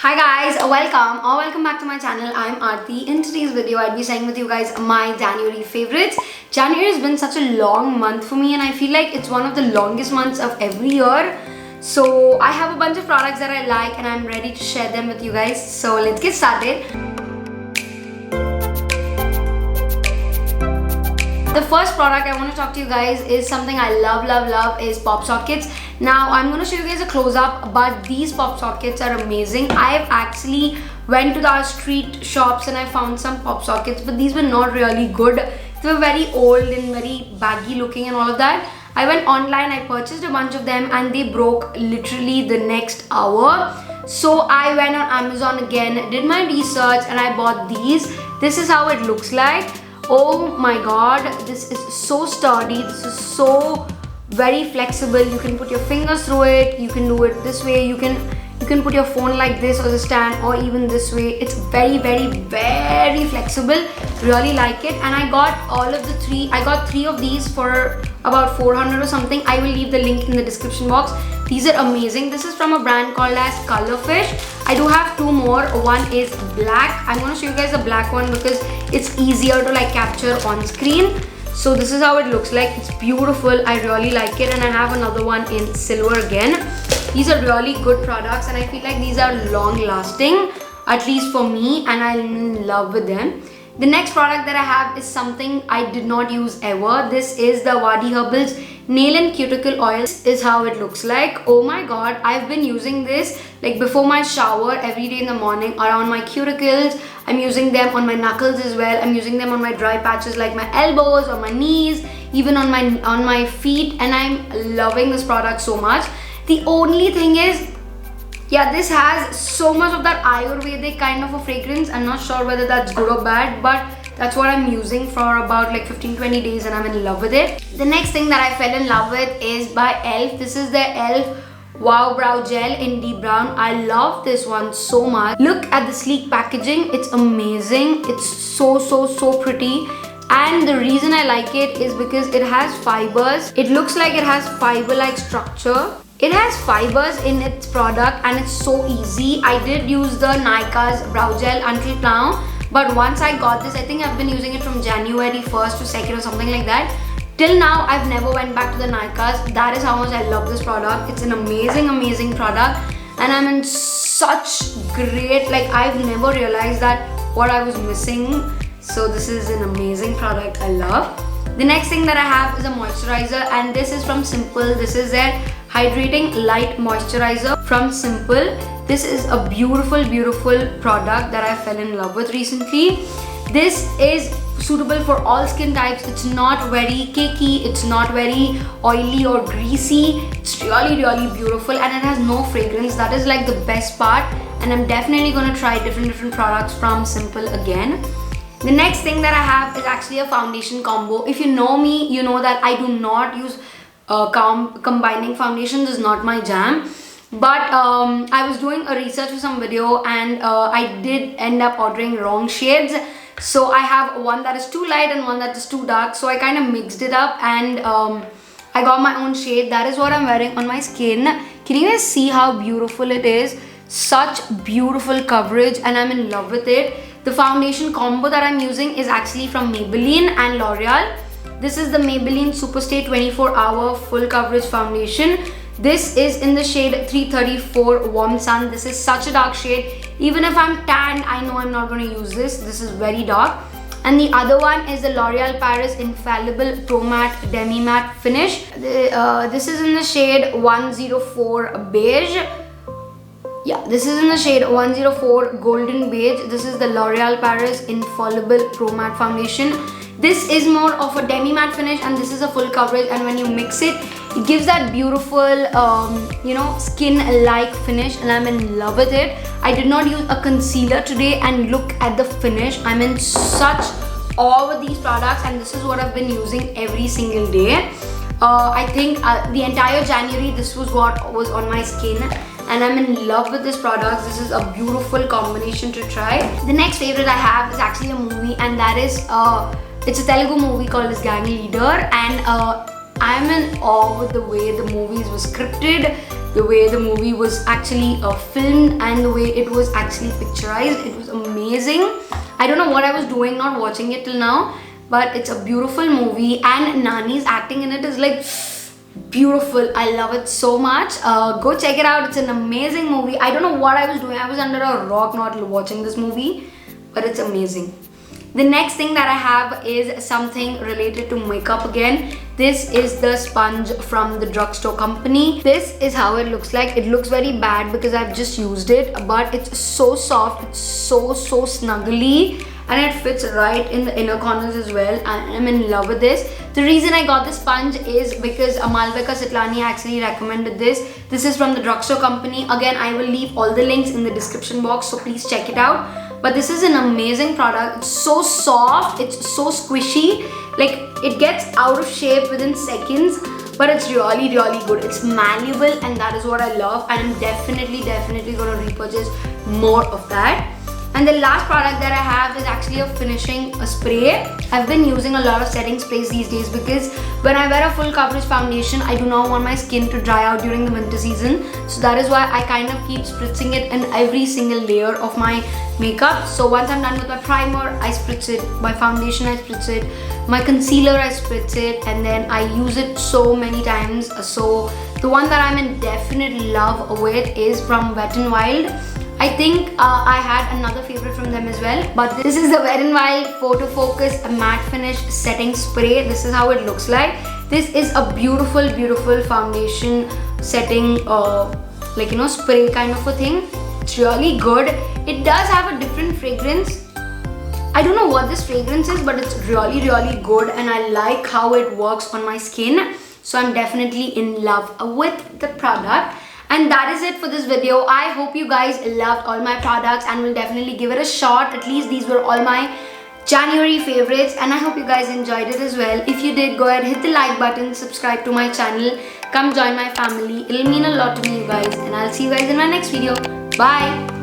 Hi guys, welcome back to my channel. I'm Aarati. In today's video, I'll be sharing with you guys my January favorites. January has been such a long month for me and I feel like it's one of the longest months of every year. So I have a bunch of products that I like and I'm ready to share them with you guys. So let's get started. The first product I want to talk to you guys is something I love is pop sockets. Now I'm going to show you guys a close-up, but these pop sockets are amazing. I've actually went to the street shops and I found some pop sockets, but these were not really good. They were very old and very baggy looking and all of that. I went online, I purchased a bunch of them and they broke literally the next hour. So I went on Amazon again, did my research and I bought these. This is how it looks like. Oh my god, this is so sturdy, this is so very flexible. You can put your fingers through it, you can do it this way, you can put your phone like this as a stand or even this way. It's very flexible. Really like it. And I got I got three of these for about 400 or something. I will leave the link in the description box. These are amazing. This is from a brand called as Colorfish. I do have two more. One is black. I'm going to show you guys the black one because it's easier to like capture on screen. So this is how it looks like. It's beautiful. I really like it. And I have another one in silver again. These are really good products and I feel like these are long lasting, at least for me, and I'm in love with them. The next product that I have is something I did not use ever. This is the Wadi Herbals Nail and Cuticle Oil. This is how it looks like. Oh my god, I've been using this like before my shower every day in the morning around my cuticles. I'm using them on my knuckles as well. I'm using them on my dry patches like my elbows or my knees, even on my feet, and I'm loving this product so much. The only thing is, yeah, this has so much of that Ayurvedic kind of a fragrance. I'm not sure whether that's good or bad, but that's what I'm using for about like 15-20 days and I'm in love with it. The next thing that I fell in love with is by e.l.f. This is the e.l.f. Wow Brow Gel in deep brown. I love this one so much. Look at the sleek packaging. It's amazing. It's so pretty. And the reason I like it is because it has fibers. It looks like it has fiber-like structure. It has fibers in its product and it's so easy. I did use the Nykaa's brow gel until now, but once I got this, I think I've been using it from January 1st to 2nd or something like that. Till now, I've never went back to the Nykaa's. That is how much I love this product. It's an amazing product and I'm in such great, like I've never realized that what I was missing. So this is an amazing product I love. The next thing that I have is a moisturizer and this is from Simple. This is their Hydrating Light Moisturizer from Simple. This is a beautiful product that I fell in love with recently. This is suitable for all skin types. It's not very cakey, it's not very oily or greasy. It's really beautiful and it has no fragrance. That is like the best part, and I'm definitely going to try different products from Simple again. The next thing that I have is actually a foundation combo. If you know me, you know that I do not use combining foundations is not my jam. But I was doing a research for some video and I did end up ordering wrong shades. So I have one that is too light and one that is too dark. So I kind of mixed it up and I got my own shade. That is what I'm wearing on my skin. Can you guys see how beautiful it is? Such beautiful coverage and I'm in love with it. The foundation combo that I'm using is actually from Maybelline and L'Oreal. This is the Maybelline Superstay 24-Hour Full Coverage Foundation. This is in the shade 334 Warm Sun. This is such a dark shade. Even if I'm tanned, I know I'm not going to use this. This is very dark. And the other one is the L'Oreal Paris Infallible Pro Matte Demi Matte Finish. This is in the shade 104 Beige. Yeah, this is in the shade 104 Golden Beige. This is the L'Oreal Paris Infallible Pro Matte Foundation. This is more of a demi matte finish and this is a full coverage, and when you mix it, it gives that beautiful, skin-like finish and I'm in love with it. I did not use a concealer today and look at the finish. I'm in such awe with these products and this is what I've been using every single day. I think the entire January this was what was on my skin and I'm in love with this product. This is a beautiful combination to try. The next favorite I have is actually a movie and that is it's a Telugu movie called as Gang Leader and I'm in awe with the way the movies were scripted. the way the movie was actually filmed and the way it was actually picturized. It was amazing. I don't know what I was doing not watching it till now, but it's a beautiful movie and Nani's acting in it is like beautiful. I love it so much. Go check it out. It's an amazing movie. I don't know what I was doing. I was under a rock not watching this movie, but it's amazing. The next thing that I have is something related to makeup again. This is the sponge from the drugstore company. This is how it looks like. It looks very bad because I've just used it, but it's so soft. It's so snuggly and it fits right in the inner corners as well. I'm in love with this. The reason I got this sponge is because Malvika Sitlani actually recommended this. This is from the drugstore company. Again, I will leave all the links in the description box, so please check it out. But this is an amazing product. It's so soft, it's so squishy, like it gets out of shape within seconds, but it's really good. It's malleable and that is what I love, and I'm definitely gonna repurchase more of that. And the last product that I have is actually a finishing spray. I've been using a lot of setting sprays these days because when I wear a full coverage foundation, I do not want my skin to dry out during the winter season. So that is why I kind of keep spritzing it in every single layer of my makeup. So once I'm done with my primer, I spritz it. My foundation, I spritz it. My concealer, I spritz it. And then I use it so many times. So the one that I'm in definite love with is from Wet n Wild. I think I had another favorite from them as well, but this is the Wet n Wild Photo Focus Matte Finish Setting Spray. This is how it looks like. This is a beautiful foundation setting spray kind of a thing. It's really good. It does have a different fragrance. I don't know what this fragrance is, but it's really good and I like how it works on my skin. So I'm definitely in love with the product. And that is it for this video. I hope you guys loved all my products and will definitely give it a shot. At least these were all my January favorites and I hope you guys enjoyed it as well. If you did, go ahead, hit the like button, subscribe to my channel, come join my family. It'll mean a lot to me, you guys, and I'll see you guys in my next video. Bye!